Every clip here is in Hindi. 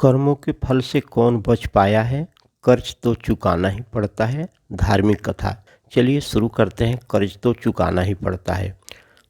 कर्मों के फल से कौन बच पाया है, कर्ज तो चुकाना ही पड़ता है। धार्मिक कथा। चलिए शुरू करते हैं। कर्ज तो चुकाना ही पड़ता है।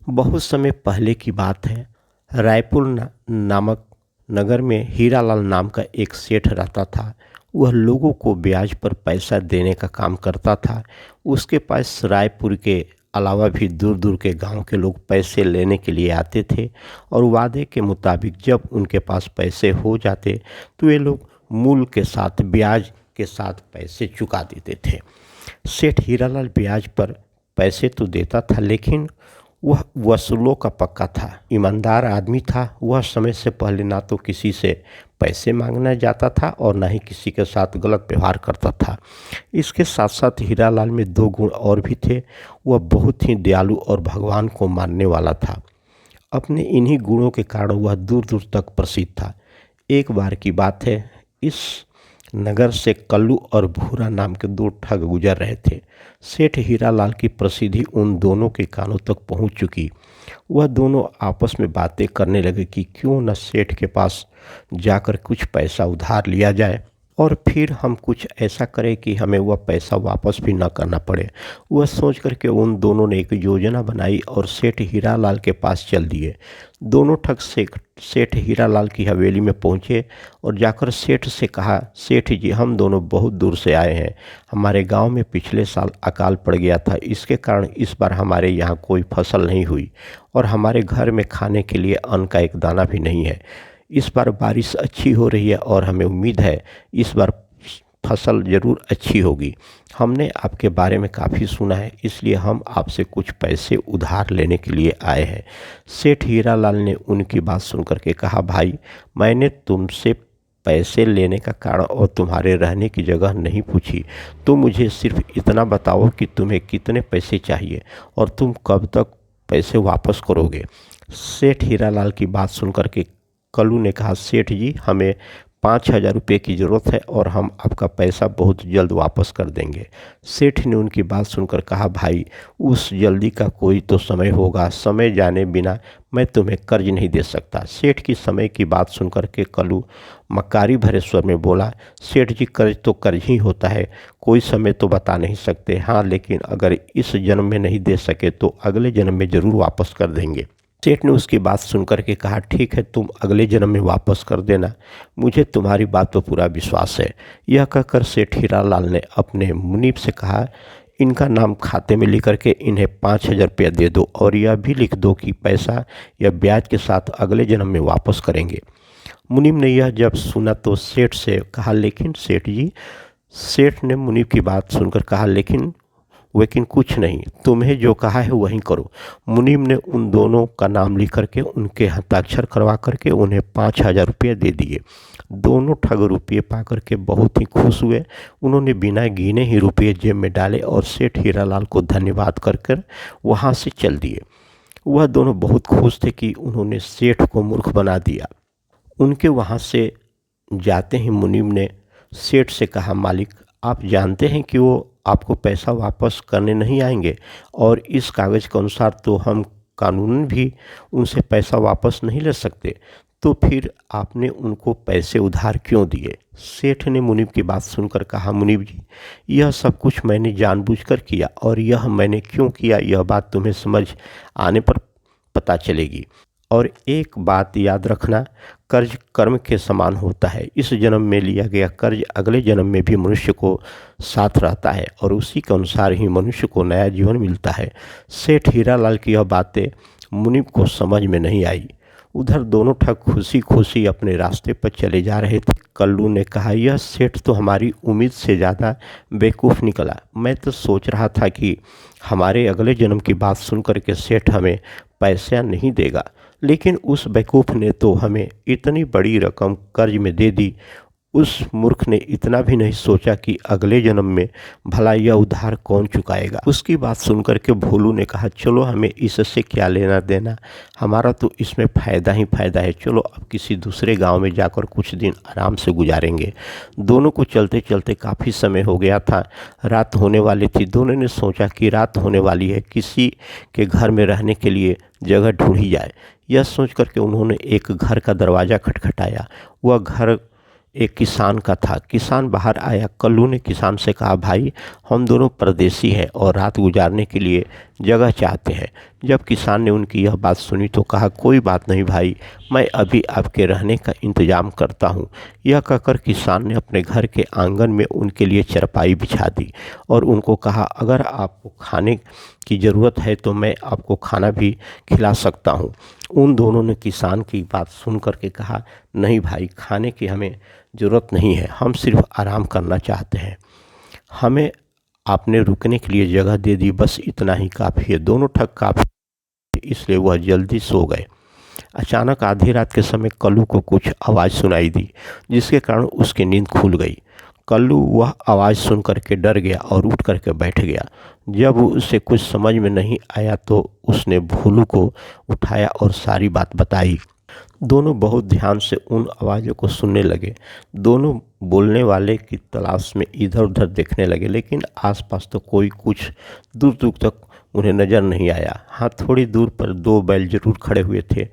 बहुत समय पहले की बात है। रायपुर नामक नगर में हीरालाल नाम का एक सेठ रहता था। वह लोगों को ब्याज पर पैसा देने का काम करता था। उसके पास रायपुर के अलावा भी दूर दूर के गांव के लोग पैसे लेने के लिए आते थे और वादे के मुताबिक जब उनके पास पैसे हो जाते तो ये लोग मूल के साथ ब्याज के साथ पैसे चुका देते थे। सेठ हीरालाल ब्याज पर पैसे तो देता था, लेकिन वह वसूलों का पक्का था, ईमानदार आदमी था। वह समय से पहले ना तो किसी से पैसे मांगना जाता था और ना ही किसी के साथ गलत व्यवहार करता था। इसके साथ साथ हीरालाल में दो गुण और भी थे। वह बहुत ही दयालु और भगवान को मानने वाला था। अपने इन्हीं गुणों के कारण वह दूर दूर तक प्रसिद्ध था। एक बार की बात है, इस नगर से कल्लू और भूरा नाम के दो ठग गुजर रहे थे। सेठ हीरालाल की प्रसिद्धि उन दोनों के कानों तक पहुंच चुकी। वह दोनों आपस में बातें करने लगे कि क्यों न सेठ के पास जाकर कुछ पैसा उधार लिया जाए और फिर हम कुछ ऐसा करें कि हमें वह पैसा वापस भी न करना पड़े। वह सोच करके उन दोनों ने एक योजना बनाई और सेठ हीरालाल के पास चल दिए। दोनों ठग सेठ हीरालाल की हवेली में पहुंचे और जाकर सेठ से कहा, सेठ जी, हम दोनों बहुत दूर से आए हैं। हमारे गांव में पिछले साल अकाल पड़ गया था। इसके कारण इस बार हमारे यहाँ कोई फसल नहीं हुई और हमारे घर में खाने के लिए अन्न का एक दाना भी नहीं है। इस बार बारिश अच्छी हो रही है और हमें उम्मीद है इस बार फसल ज़रूर अच्छी होगी। हमने आपके बारे में काफ़ी सुना है, इसलिए हम आपसे कुछ पैसे उधार लेने के लिए आए हैं। सेठ हीरालाल ने उनकी बात सुनकर के कहा, भाई, मैंने तुमसे पैसे लेने का कारण और तुम्हारे रहने की जगह नहीं पूछी। तुम मुझे सिर्फ इतना बताओ कि तुम्हें कितने पैसे चाहिए और तुम कब तक पैसे वापस करोगे। सेठ हीरालाल की बात सुनकर के कल्लू ने कहा, सेठ जी, हमें 5,000 रुपये की ज़रूरत है और हम आपका पैसा बहुत जल्द वापस कर देंगे। सेठ ने उनकी बात सुनकर कहा, भाई, उस जल्दी का कोई तो समय होगा। समय जाने बिना मैं तुम्हें कर्ज नहीं दे सकता। सेठ की समय की बात सुनकर के कल्लू मक्कारी भरे स्वर में बोला, सेठ जी, कर्ज तो कर्ज ही होता है, कोई समय तो बता नहीं सकते। हाँ, लेकिन अगर इस जन्म में नहीं दे सके तो अगले जन्म में ज़रूर वापस कर देंगे। सेठ ने उसकी बात सुनकर के कहा, ठीक है, तुम अगले जन्म में वापस कर देना, मुझे तुम्हारी बात पर पूरा विश्वास है। यह कहकर सेठ हीरालाल ने अपने मुनीब से कहा, इनका नाम खाते में लिख करके इन्हें 5,000 रुपया दे दो और यह भी लिख दो कि पैसा या ब्याज के साथ अगले जन्म में वापस करेंगे। मुनीब ने यह जब सुना तो सेठ से कहा, लेकिन सेठ जी। सेठ ने मुनीब की बात सुनकर कहा, लेकिन कुछ नहीं, तुम्हें जो कहा है वही करो। मुनीम ने उन दोनों का नाम लिख करके उनके हस्ताक्षर करवा करके उन्हें 5,000 रुपये दे दिए। दोनों ठग रुपये पा करके बहुत ही खुश हुए। उन्होंने बिना गिने ही रुपये जेब में डाले और सेठ हीरालाल को धन्यवाद कर कर वहाँ से चल दिए। वह दोनों बहुत खुश थे कि उन्होंने सेठ को मूर्ख बना दिया। उनके वहाँ से जाते ही मुनीम ने सेठ से कहा, मालिक, आप जानते हैं कि वो आपको पैसा वापस करने नहीं आएंगे और इस कागज़ के अनुसार तो हम कानूनन भी उनसे पैसा वापस नहीं ले सकते, तो फिर आपने उनको पैसे उधार क्यों दिए। सेठ ने मुनीब की बात सुनकर कहा, मुनीब जी, यह सब कुछ मैंने जानबूझकर किया और यह मैंने क्यों किया यह बात तुम्हें समझ आने पर पता चलेगी। और एक बात याद रखना, कर्ज कर्म के समान होता है। इस जन्म में लिया गया कर्ज अगले जन्म में भी मनुष्य को साथ रहता है और उसी के अनुसार ही मनुष्य को नया जीवन मिलता है। सेठ हीरालाल की यह बातें मुनीब को समझ में नहीं आई। उधर दोनों ठग खुशी खुशी अपने रास्ते पर चले जा रहे थे। कल्लू ने कहा, यह सेठ तो हमारी उम्मीद से ज़्यादा बेवकूफ़ निकला। मैं तो सोच रहा था कि हमारे अगले जन्म की बात सुनकर के सेठ हमें पैसा नहीं देगा, लेकिन उस बेवकूफ़ ने तो हमें इतनी बड़ी रकम कर्ज में दे दी। उस मूर्ख ने इतना भी नहीं सोचा कि अगले जन्म में भला यह उधार कौन चुकाएगा। उसकी बात सुनकर के भोलू ने कहा, चलो, हमें इससे क्या लेना देना, हमारा तो इसमें फ़ायदा ही फ़ायदा है। चलो अब किसी दूसरे गांव में जाकर कुछ दिन आराम से गुजारेंगे। दोनों को चलते चलते काफ़ी समय हो गया था, रात होने वाली थी। दोनों ने सोचा कि रात होने वाली है, किसी के घर में रहने के लिए जगह ढूंढी जाए। यह सोच करके उन्होंने एक घर का दरवाज़ा खटखटाया। वह घर एक किसान का था। किसान बाहर आया। कल्लू ने किसान से कहा, भाई हम दोनों परदेसी हैं और रात गुजारने के लिए जगह चाहते हैं। जब किसान ने उनकी यह बात सुनी तो कहा, कोई बात नहीं भाई, मैं अभी आपके रहने का इंतजाम करता हूँ। यह कहकर किसान ने अपने घर के आंगन में उनके लिए चारपाई बिछा दी और उनको कहा, अगर आपको खाने की ज़रूरत है तो मैं आपको खाना भी खिला सकता हूँ। उन दोनों ने किसान की बात सुन कर के कहा, नहीं भाई, खाने की हमें ज़रूरत नहीं है, हम सिर्फ आराम करना चाहते हैं। हमें आपने रुकने के लिए जगह दे दी, बस इतना ही काफ़ी है। दोनों ठग काफ़ी, इसलिए वह जल्दी सो गए। अचानक आधी रात के समय कल्लू को कुछ आवाज़ सुनाई दी, जिसके कारण उसकी नींद खुल गई। कल्लू वह आवाज़ सुन करके डर गया और उठ करके बैठ गया। जब उसे कुछ समझ में नहीं आया तो उसने भोलू को उठाया और सारी बात बताई। दोनों बहुत ध्यान से उन आवाज़ों को सुनने लगे। दोनों बोलने वाले की तलाश में इधर उधर देखने लगे, लेकिन आसपास तो कोई कुछ दूर दूर तक उन्हें नज़र नहीं आया। हाँ, थोड़ी दूर पर दो बैल जरूर खड़े हुए थे।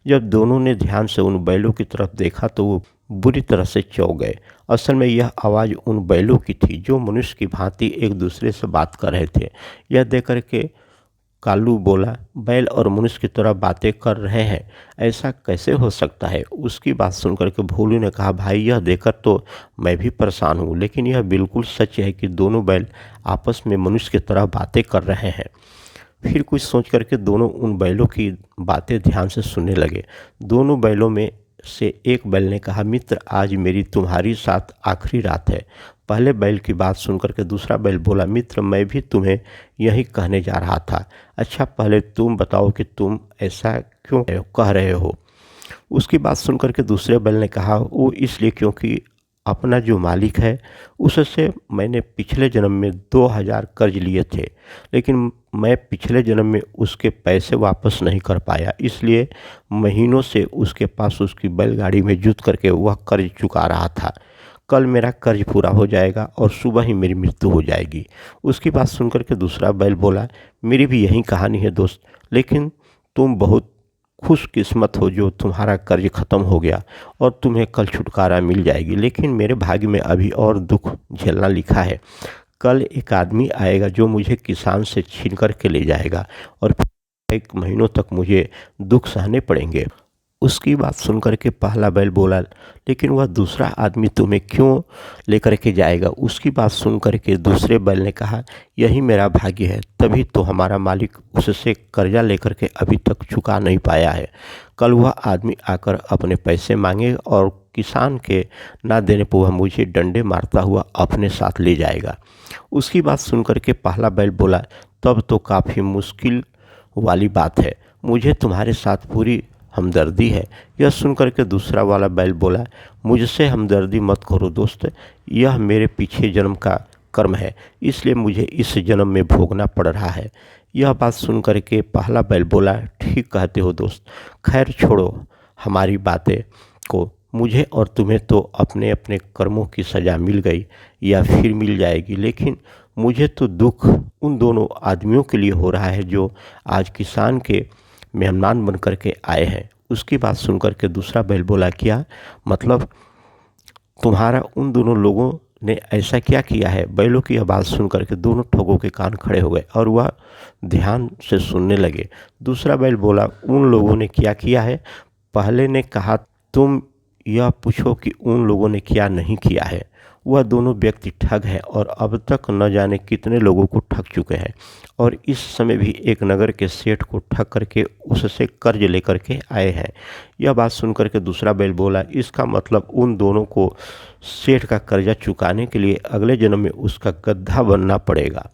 जब दोनों ने ध्यान से उन बैलों की तरफ देखा तो वो बुरी तरह से चौंक गए। असल में यह आवाज़ उन बैलों की थी जो मनुष्य की भांति एक दूसरे से बात कर रहे थे। यह देख कर के कालू बोला, बैल और मनुष्य की तरह बातें कर रहे हैं, ऐसा कैसे हो सकता है? उसकी बात सुनकर के भोलू ने कहा, भाई यह देखकर तो मैं भी परेशान हूँ, लेकिन यह बिल्कुल सच है कि दोनों बैल आपस में मनुष्य की तरह बातें कर रहे हैं। फिर कुछ सोच करके दोनों उन बैलों की बातें ध्यान से सुनने लगे। दोनों बैलों में से एक बैल ने कहा, मित्र, आज मेरी तुम्हारी साथ आखिरी रात है। पहले बैल की बात सुनकर के दूसरा बैल बोला, मित्र, मैं भी तुम्हें यही कहने जा रहा था। अच्छा, पहले तुम बताओ कि तुम ऐसा क्यों कह रहे हो? उसकी बात सुनकर के दूसरे बैल ने कहा, वो इसलिए क्योंकि अपना जो मालिक है उससे मैंने पिछले जन्म में 2000 कर्ज लिए थे, लेकिन मैं पिछले जन्म में उसके पैसे वापस नहीं कर पाया, इसलिए महीनों से उसके पास उसकी बैलगाड़ी में जुत करके वह कर्ज चुका रहा था। कल मेरा कर्ज पूरा हो जाएगा और सुबह ही मेरी मृत्यु हो जाएगी। उसकी बात सुनकर के दूसरा बैल बोला, मेरी भी यही कहानी है दोस्त, लेकिन तुम बहुत खुशकिस्मत हो जो तुम्हारा कर्ज ख़त्म हो गया और तुम्हें कल छुटकारा मिल जाएगी, लेकिन मेरे भाग्य में अभी और दुख झेलना लिखा है। कल एक आदमी आएगा जो मुझे किसान से छीन कर के ले जाएगा और फिर 1 महीनों तक मुझे दुख सहने पड़ेंगे। उसकी बात सुनकर के पहला बैल बोला, लेकिन वह दूसरा आदमी तुम्हें क्यों लेकर के जाएगा? उसकी बात सुनकर के दूसरे बैल ने कहा, यही मेरा भाग्य है, तभी तो हमारा मालिक उससे कर्जा लेकर के अभी तक चुका नहीं पाया है। कल वह आदमी आकर अपने पैसे मांगेगा और किसान के ना देने पर वह मुझे डंडे मारता हुआ अपने साथ ले जाएगा। उसकी बात सुनकर के पहला बैल बोला, तब तो काफ़ी मुश्किल वाली बात है, मुझे तुम्हारे साथ पूरी हमदर्दी है। यह सुनकर के दूसरा वाला बैल बोला, मुझसे हमदर्दी मत करो दोस्त, यह मेरे पीछे जन्म का कर्म है, इसलिए मुझे इस जन्म में भोगना पड़ रहा है। यह बात सुनकर के पहला बैल बोला, ठीक कहते हो दोस्त, खैर छोड़ो हमारी बातें को, मुझे और तुम्हें तो अपने अपने कर्मों की सज़ा मिल गई या फिर मिल जाएगी, लेकिन मुझे तो दुख उन दोनों आदमियों के लिए हो रहा है जो आज किसान के मेहमान बन कर के आए हैं। उसकी बात सुनकर के दूसरा बैल बोला, क्या मतलब तुम्हारा उन दोनों लोगों ने ऐसा क्या किया है? बैलों की आवाज़ सुनकर के दोनों ठगों के कान खड़े हो गए और वह ध्यान से सुनने लगे। दूसरा बैल बोला, उन लोगों ने क्या किया है? पहले ने कहा, तुम यह पूछो कि उन लोगों ने क्या नहीं किया है। वह दोनों व्यक्ति ठग हैं और अब तक न जाने कितने लोगों को ठग चुके हैं और इस समय भी एक नगर के सेठ को ठग करके उससे कर्ज लेकर के आए हैं। यह बात सुनकर के दूसरा बैल बोला, इसका मतलब उन दोनों को सेठ का कर्जा चुकाने के लिए अगले जन्म में उसका गधा बनना पड़ेगा।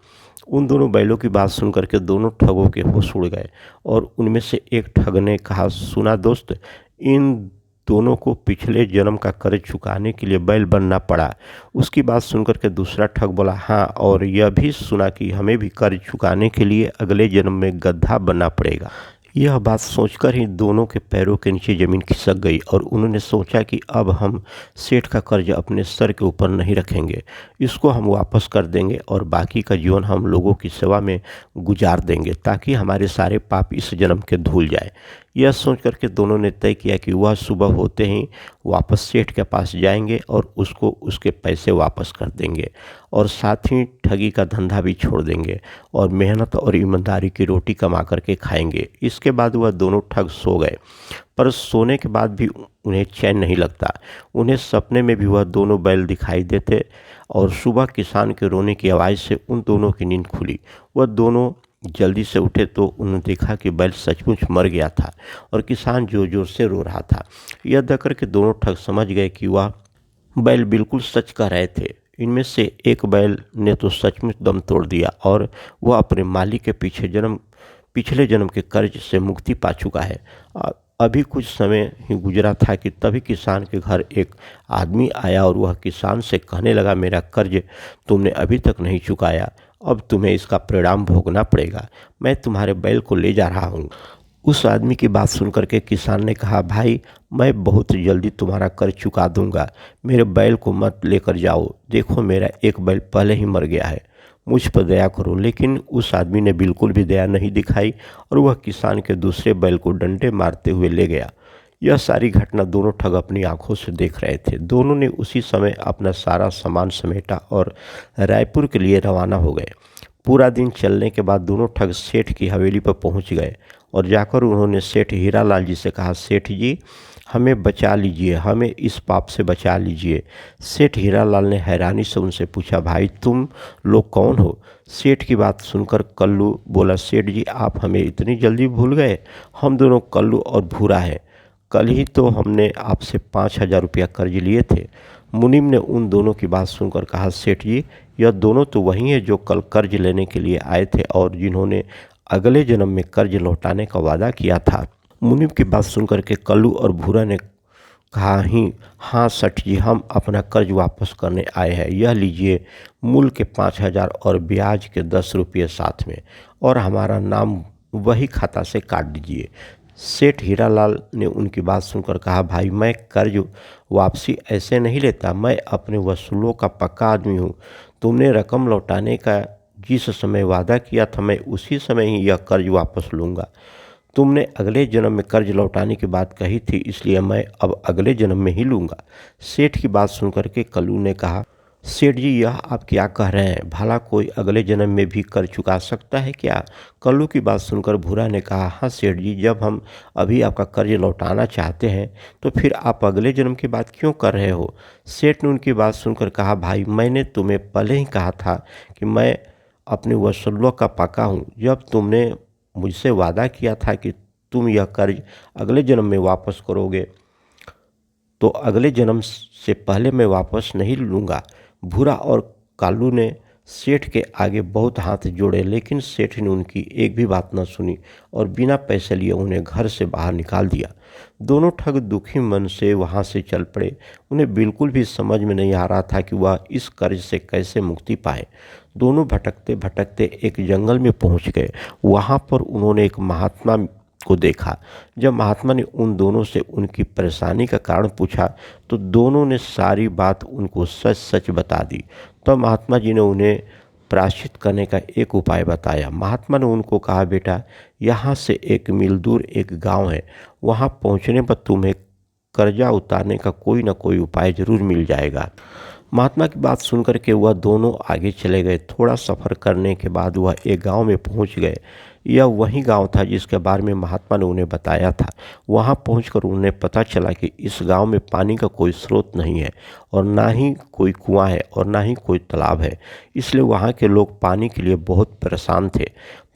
उन दोनों बैलों की बात सुनकर के दोनों ठगों के होश उड़ गए और उनमें से एक ठग ने कहा, सुना दोस्त, इन दोनों को पिछले जन्म का कर्ज चुकाने के लिए बैल बनना पड़ा। उसकी बात सुनकर के दूसरा ठग बोला, हाँ, और यह भी सुना कि हमें भी कर्ज चुकाने के लिए अगले जन्म में गधा बनना पड़ेगा। यह बात सोचकर ही दोनों के पैरों के नीचे ज़मीन खिसक गई और उन्होंने सोचा कि अब हम सेठ का कर्ज अपने सर के ऊपर नहीं रखेंगे, इसको हम वापस कर देंगे और बाकी का जीवन हम लोगों की सेवा में गुजार देंगे ताकि हमारे सारे पाप इस जन्म के धुल जाए। यह सोच करके दोनों ने तय किया कि वह सुबह होते ही वापस सेठ के पास जाएंगे और उसको उसके पैसे वापस कर देंगे और साथ ही ठगी का धंधा भी छोड़ देंगे और मेहनत और ईमानदारी की रोटी कमा करके खाएंगे। इसके बाद वह दोनों ठग सो गए, पर सोने के बाद भी उन्हें चैन नहीं लगता। उन्हें सपने में भी वह दोनों बैल दिखाई देते और सुबह किसान के रोने की आवाज़ से उन दोनों की नींद खुली। वह दोनों जल्दी से उठे तो उन्होंने देखा कि बैल सचमुच मर गया था और किसान जोर जोर से रो रहा था। यह देखकर के दोनों ठग समझ गए कि वह बैल बिल्कुल सच कह रहे थे। इनमें से एक बैल ने तो सचमुच दम तोड़ दिया और वह अपने मालिक के पिछले जन्म के कर्ज से मुक्ति पा चुका है। अभी कुछ समय ही गुजरा था कि तभी किसान के घर एक आदमी आया और वह किसान से कहने लगा, मेरा कर्ज तुमने अभी तक नहीं चुकाया, अब तुम्हें इसका परिणाम भोगना पड़ेगा। मैं तुम्हारे बैल को ले जा रहा हूँ। उस आदमी की बात सुनकर के किसान ने कहा, भाई मैं बहुत जल्दी तुम्हारा कर्ज चुका दूंगा, मेरे बैल को मत लेकर जाओ, देखो मेरा एक बैल पहले ही मर गया है, मुझ पर दया करो। लेकिन उस आदमी ने बिल्कुल भी दया नहीं दिखाई और वह किसान के दूसरे बैल को डंडे मारते हुए ले गया। यह सारी घटना दोनों ठग अपनी आंखों से देख रहे थे। दोनों ने उसी समय अपना सारा सामान समेटा और रायपुर के लिए रवाना हो गए। पूरा दिन चलने के बाद दोनों ठग सेठ की हवेली पर पहुंच गए और जाकर उन्होंने सेठ हीरालाल जी से कहा, सेठ जी हमें बचा लीजिए, हमें इस पाप से बचा लीजिए। सेठ हीरालाल ने हैरानी से उनसे पूछा, भाई तुम लोग कौन हो? सेठ की बात सुनकर कल्लू बोला, सेठ जी आप हमें इतनी जल्दी भूल गए? हम दोनों कल्लू और भूरा हैं, कल ही तो हमने आपसे 5,000 रुपया कर्ज लिए थे। मुनीम ने उन दोनों की बात सुनकर कहा, सेठ जी यह दोनों तो वही हैं जो कल कर्ज लेने के लिए आए थे और जिन्होंने अगले जन्म में कर्ज लौटाने का वादा किया था। मुनीम की बात सुनकर के कल्लू और भूरा ने कहा, ही हाँ सेठ जी, हम अपना कर्ज वापस करने आए हैं, यह लीजिए मूल के 5,000 और ब्याज के 10 रुपये साथ में, और हमारा नाम वही खाता से काट दीजिए। सेठ हीरालाल ने उनकी बात सुनकर कहा, भाई मैं कर्ज वापसी ऐसे नहीं लेता, मैं अपने वसूलों का पक्का आदमी हूँ। तुमने रकम लौटाने का जिस समय वादा किया था मैं उसी समय ही यह कर्ज वापस लूँगा। तुमने अगले जन्म में कर्ज लौटाने की बात कही थी, इसलिए मैं अब अगले जन्म में ही लूँगा। सेठ की बात सुनकर के कल्लू ने कहा, सेठ जी यह आप क्या कह रहे हैं? भला कोई अगले जन्म में भी कर्ज चुका सकता है क्या? कल्लू की बात सुनकर भूरा ने कहा, हाँ सेठ जी, जब हम अभी आपका कर्ज लौटाना चाहते हैं तो फिर आप अगले जन्म की बात क्यों कर रहे हो? सेठ ने उनकी बात सुनकर कहा, भाई मैंने तुम्हें पहले ही कहा था कि मैं अपने वसूलों का पक्का हूँ। जब तुमने मुझसे वादा किया था कि तुम यह कर्ज अगले जन्म में वापस करोगे, तो अगले जन्म से पहले मैं वापस नहीं लूँगा। भूरा और कालू ने सेठ के आगे बहुत हाथ जोड़े, लेकिन सेठ ने उनकी एक भी बात न सुनी और बिना पैसे लिए उन्हें घर से बाहर निकाल दिया। दोनों ठग दुखी मन से वहाँ से चल पड़े। उन्हें बिल्कुल भी समझ में नहीं आ रहा था कि वह इस कर्ज से कैसे मुक्ति पाए। दोनों भटकते भटकते एक जंगल में पहुँच गए। वहाँ पर उन्होंने एक महात्मा को देखा। जब महात्मा ने उन दोनों से उनकी परेशानी का कारण पूछा तो दोनों ने सारी बात उनको सच सच बता दी। तो महात्मा जी ने उन्हें प्रायश्चित करने का एक उपाय बताया। महात्मा ने उनको कहा, बेटा यहाँ से 1 मील दूर एक गांव है, वहाँ पहुँचने पर तुम्हें कर्जा उतारने का कोई ना कोई उपाय जरूर मिल जाएगा। महात्मा की बात सुनकर के वह दोनों आगे चले गए। थोड़ा सफ़र करने के बाद वह एक गांव में पहुंच गए। यह वही गांव था जिसके बारे में महात्मा ने उन्हें बताया था। वहां पहुंचकर उन्हें पता चला कि इस गांव में पानी का कोई स्रोत नहीं है और ना ही कोई कुआं है और ना ही कोई तालाब है। इसलिए वहां के लोग पानी के लिए बहुत परेशान थे।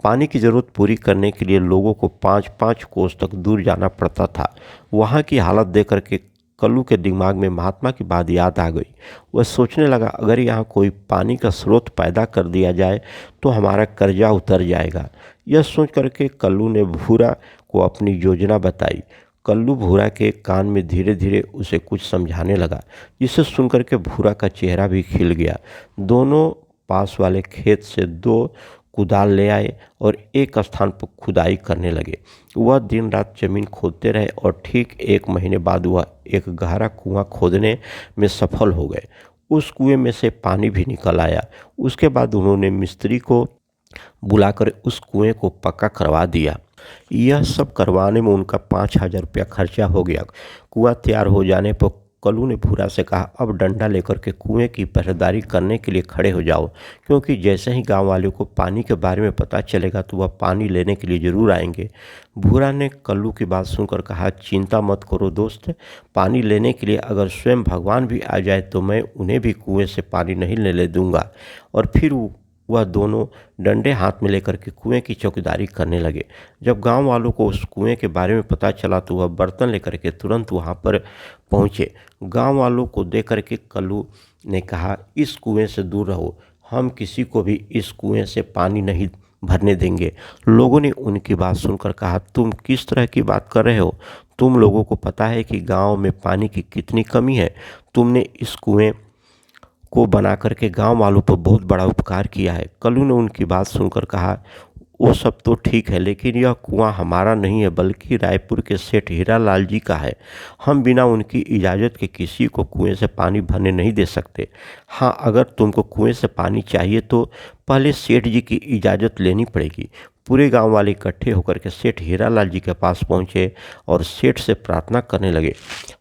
पानी की ज़रूरत पूरी करने के लिए लोगों को 5-5 कोस तक दूर जाना पड़ता था। वहाँ की हालत देख कर के कल्लू के दिमाग में महात्मा की बात याद आ गई। वह सोचने लगा, अगर यहाँ कोई पानी का स्रोत पैदा कर दिया जाए तो हमारा कर्जा उतर जाएगा। यह सोच करके कल्लू ने भूरा को अपनी योजना बताई। कल्लू भूरा के कान में धीरे धीरे उसे कुछ समझाने लगा, जिसे सुनकर के भूरा का चेहरा भी खिल गया। दोनों पास वाले खेत से 2 कुदाल ले आए और एक स्थान पर खुदाई करने लगे। वह दिन रात जमीन खोदते रहे और ठीक 1 महीने बाद वह एक गहरा कुआं खोदने में सफल हो गए। उस कुएं में से पानी भी निकल आया। उसके बाद उन्होंने मिस्त्री को बुलाकर उस कुएं को पक्का करवा दिया। यह सब करवाने में उनका 5,000 रुपया खर्चा हो गया। कुआं तैयार हो जाने पर कल्लू ने भूरा से कहा, अब डंडा लेकर के कुएं की पहरेदारी करने के लिए खड़े हो जाओ, क्योंकि जैसे ही गांव वालों को पानी के बारे में पता चलेगा तो वह पानी लेने के लिए ज़रूर आएंगे। भूरा ने कल्लू की बात सुनकर कहा, चिंता मत करो दोस्त, पानी लेने के लिए अगर स्वयं भगवान भी आ जाए तो मैं उन्हें भी कुएं से पानी नहीं लेने दूंगा। और फिर वह दोनों डंडे हाथ में लेकर के कुएं की चौकीदारी करने लगे। जब गांव वालों को उस कुएं के बारे में पता चला तो वह बर्तन लेकर के तुरंत वहां पर पहुंचे। गांव वालों को देख करके कल्लू ने कहा, इस कुएं से दूर रहो, हम किसी को भी इस कुएं से पानी नहीं भरने देंगे। लोगों ने उनकी बात सुनकर कहा, तुम किस तरह की बात कर रहे हो? तुम लोगों को पता है कि गांव में पानी की कितनी कमी है? तुमने इस कुएं को बना करके गांव वालों पर बहुत बड़ा उपकार किया है। कल्लू ने उनकी बात सुनकर कहा, वो सब तो ठीक है, लेकिन यह कुआं हमारा नहीं है बल्कि रायपुर के सेठ हीरालाल जी का है। हम बिना उनकी इजाज़त के किसी को कुएं से पानी भरने नहीं दे सकते। हाँ, अगर तुमको कुएं से पानी चाहिए तो पहले सेठ जी की इजाज़त लेनी पड़ेगी। पूरे गांव वाले इकट्ठे होकर के सेठ हीरालाल जी के पास पहुंचे और सेठ से प्रार्थना करने लगे,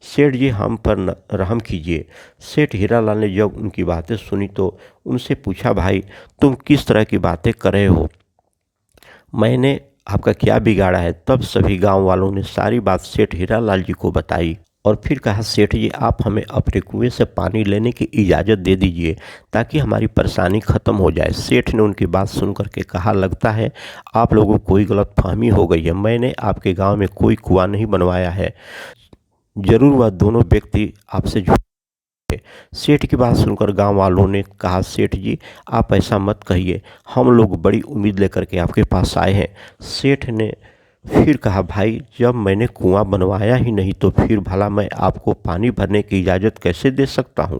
सेठ जी हम पर रहम कीजिए। सेठ हीरालाल ने जब उनकी बातें सुनी तो उनसे पूछा, भाई तुम किस तरह की बातें कर रहे हो? मैंने आपका क्या बिगाड़ा है? तब सभी गांव वालों ने सारी बात सेठ हीरालाल जी को बताई और फिर कहा, सेठ जी आप हमें अपने कुएं से पानी लेने की इजाज़त दे दीजिए ताकि हमारी परेशानी ख़त्म हो जाए। सेठ ने उनकी बात सुन करके कहा, लगता है आप लोगों को कोई गलतफहमी हो गई है, मैंने आपके गांव में कोई कुआं नहीं बनवाया है। ज़रूर वह दोनों व्यक्ति आपसे झूठ। सेठ की बात सुनकर गांव वालों ने कहा, सेठ जी आप ऐसा मत कहिए, हम लोग बड़ी उम्मीद लेकर के आपके पास आए हैं। सेठ ने फिर कहा, भाई जब मैंने कुआं बनवाया ही नहीं तो फिर भला मैं आपको पानी भरने की इजाज़त कैसे दे सकता हूं?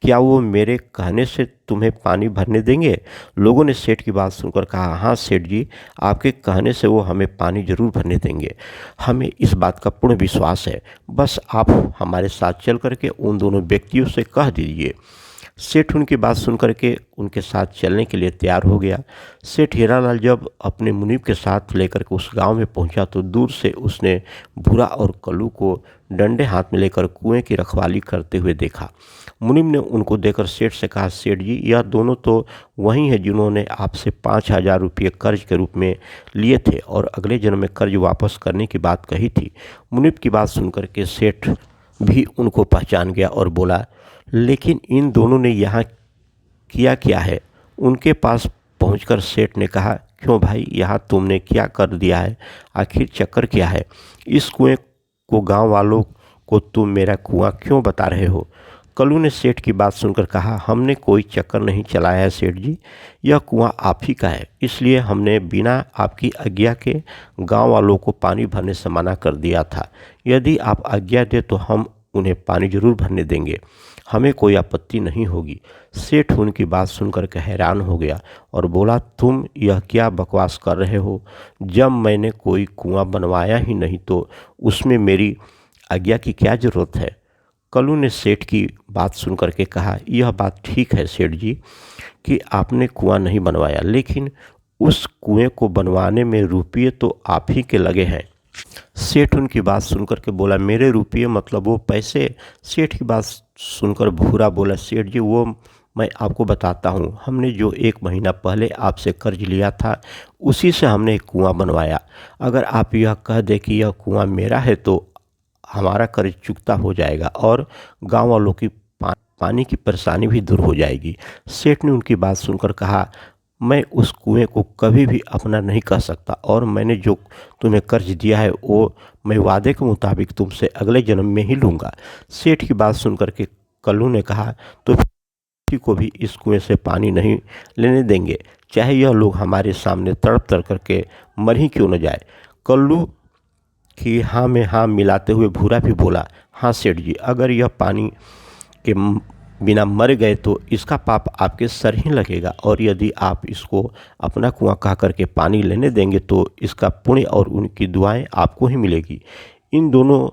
क्या वो मेरे कहने से तुम्हें पानी भरने देंगे? लोगों ने सेठ की बात सुनकर कहा, हाँ सेठ जी, आपके कहने से वो हमें पानी जरूर भरने देंगे, हमें इस बात का पूर्ण विश्वास है। बस आप हमारे साथ चल करके उन दोनों व्यक्तियों से कह दीजिए। सेठ उनकी बात सुन करके उनके साथ चलने के लिए तैयार हो गया। सेठ हीरालाल जब अपने मुनीब के साथ लेकर के उस गांव में पहुंचा तो दूर से उसने भूरा और कल्लू को डंडे हाथ में लेकर कुएं की रखवाली करते हुए देखा। मुनीब ने उनको देखकर सेठ से कहा, सेठ जी यह दोनों तो वही हैं जिन्होंने आपसे 5,000 रुपये कर्ज के रूप में लिए थे और अगले जन्म में कर्ज वापस करने की बात कही थी। मुनीब की बात सुनकर के सेठ भी उनको पहचान गया और बोला, लेकिन इन दोनों ने यहाँ किया क्या है? उनके पास पहुंचकर सेठ ने कहा, क्यों भाई यहाँ तुमने क्या कर दिया है? आखिर चक्कर क्या है? इस कुएं को गांव वालों को तुम मेरा कुआं क्यों बता रहे हो? कल्लू ने सेठ की बात सुनकर कहा, हमने कोई चक्कर नहीं चलाया है सेठ जी, यह कुआं आप ही का है, इसलिए हमने बिना आपकी आज्ञा के गांव वालों को पानी भरने से मना कर दिया था। यदि आप आज्ञा दे तो हम उन्हें पानी जरूर भरने देंगे, हमें कोई आपत्ति नहीं होगी। सेठ उनकी बात सुनकर के हैरान हो गया और बोला, तुम यह क्या बकवास कर रहे हो? जब मैंने कोई कुआं बनवाया ही नहीं तो उसमें मेरी आज्ञा की क्या ज़रूरत है? कल्लू ने सेठ की बात सुनकर के कहा, यह बात ठीक है सेठ जी कि आपने कुआं नहीं बनवाया, लेकिन उस कुएं को बनवाने में रुपये तो आप ही के लगे हैं। सेठ उनकी बात सुनकर के बोला, मेरे रुपये मतलब वो पैसे? सेठ की बात सुनकर भूरा बोला, सेठ जी वो मैं आपको बताता हूँ, हमने जो 1 महीना पहले आपसे कर्ज लिया था उसी से हमने एक कुआं बनवाया। अगर आप यह कह दें कि यह कुआं मेरा है तो हमारा कर्ज चुकता हो जाएगा और गांव वालों की पानी की परेशानी भी दूर हो जाएगी। सेठ ने उनकी बात सुनकर कहा, मैं उस कुएं को कभी भी अपना नहीं कह सकता और मैंने जो तुम्हें कर्ज दिया है वो मैं वादे के मुताबिक तुमसे अगले जन्म में ही लूँगा। सेठ की बात सुनकर के कल्लू ने कहा, तो किसी को भी इस कुएं से पानी नहीं लेने देंगे, चाहे यह लोग हमारे सामने तड़प तड़ करके मर ही क्यों न जाए। कल्लू की हाँ में हाँ मिलाते हुए भूरा भी बोला, हाँ सेठ जी, अगर यह पानी के बिना मर गए तो इसका पाप आपके सर ही लगेगा और यदि आप इसको अपना कुआं कह करके पानी लेने देंगे तो इसका पुण्य और उनकी दुआएं आपको ही मिलेगी। इन दोनों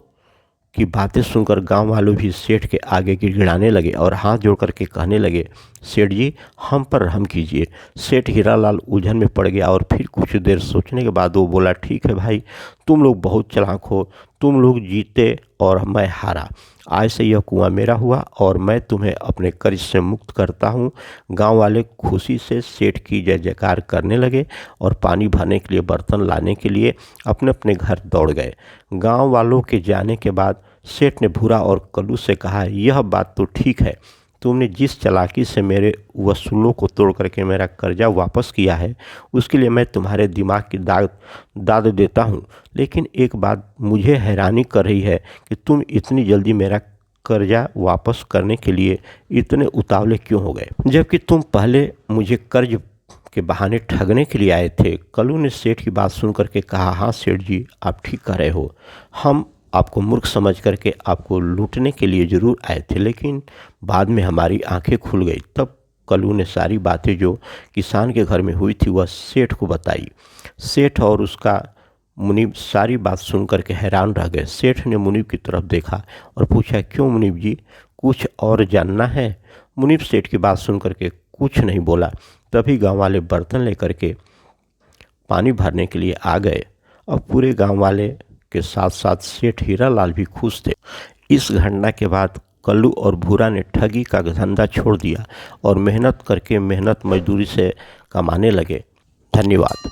की बातें सुनकर गांव वालों भी सेठ के आगे गिड़गिड़ाने लगे और हाथ जोड़ करके कहने लगे, सेठ जी हम पर रहम कीजिए। सेठ हीरालाल उलझन में पड़ गया और फिर कुछ देर सोचने के बाद वो बोला, ठीक है भाई, तुम लोग बहुत चालाक हो, तुम लोग जीते और मैं हारा। आज से यह कुआं मेरा हुआ और मैं तुम्हें अपने कर्ज से मुक्त करता हूँ। गांव वाले खुशी से सेठ की जय जयकार करने लगे और पानी भरने के लिए बर्तन लाने के लिए अपने अपने घर दौड़ गए। गांव वालों के जाने के बाद सेठ ने भूरा और कल्लू से कहा, यह बात तो ठीक है, तुमने जिस चालाकी से मेरे वसूलों को तोड़ करके मेरा कर्जा वापस किया है उसके लिए मैं तुम्हारे दिमाग की दाद देता हूँ। लेकिन एक बात मुझे हैरानी कर रही है कि तुम इतनी जल्दी मेरा कर्जा वापस करने के लिए इतने उतावले क्यों हो गए, जबकि तुम पहले मुझे कर्ज के बहाने ठगने के लिए आए थे। कल्लू ने सेठ की बात सुन करके कहा, हाँ सेठ जी, आप ठीक कह रहे हो। हम आपको मूर्ख समझ करके आपको लूटने के लिए ज़रूर आए थे, लेकिन बाद में हमारी आंखें खुल गई। तब कल्लू ने सारी बातें जो किसान के घर में हुई थी वह सेठ को बताई। सेठ और उसका मुनीब सारी बात सुन करके हैरान रह गए। सेठ ने मुनीब की तरफ देखा और पूछा, क्यों मुनीब जी, कुछ और जानना है? मुनीब सेठ की बात सुन करके कुछ नहीं बोला। तभी गांव वाले बर्तन लेकर के पानी भरने के लिए आ गए और पूरे गांव वाले के साथ साथ सेठ हीरालाल भी खुश थे। इस घटना के बाद कल्लू और भूरा ने ठगी का धंधा छोड़ दिया और मेहनत करके मेहनत मजदूरी से कमाने लगे। धन्यवाद।